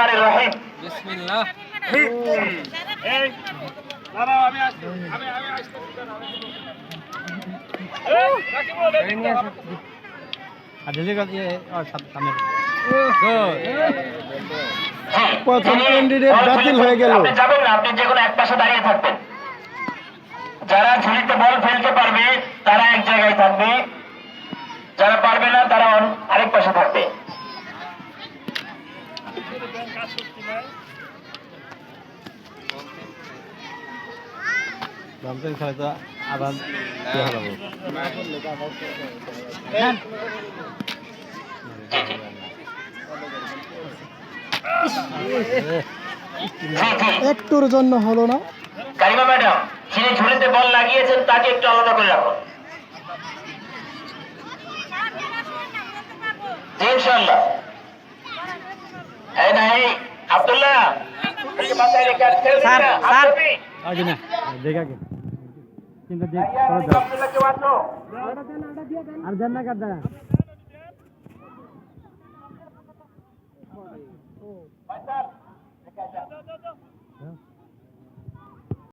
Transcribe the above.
রহমানির রহিম। বিসমিল্লাহ। এই দাঁড়াও, আমি আসছি। আমি আসছি। এই রাকিব বল, এদিকে আস। প্রথম ক্যান্ডিডেট বাতিল হয়ে গেল। আপনি যাবেন না, আপনি যে কোনো এক পাশে দাঁড়িয়ে থাকবেন। যারা ঝুড়িতে বল ফেলতে পারবে তারা এক জায়গায় থাকবে, যারা পারবে না তারা আরেক পাশে থাকবে। আবার একটুর জন্য হলো না। কারিমা ম্যাডাম, যিনি ঝুড়িতে বল লাগিয়েছেন তাকে একটু আলাদা করে রাখুন। জি, ইনশাআল্লাহ। এই না, এই আব্দুল্লাহ, একে বাসায় রেখে আর ছেড়ে দিন না। আপনি আগে না দেখা গে কিন্তু দেখ আব্দুল্লাহ কেউ আছো? আর জান্না কাট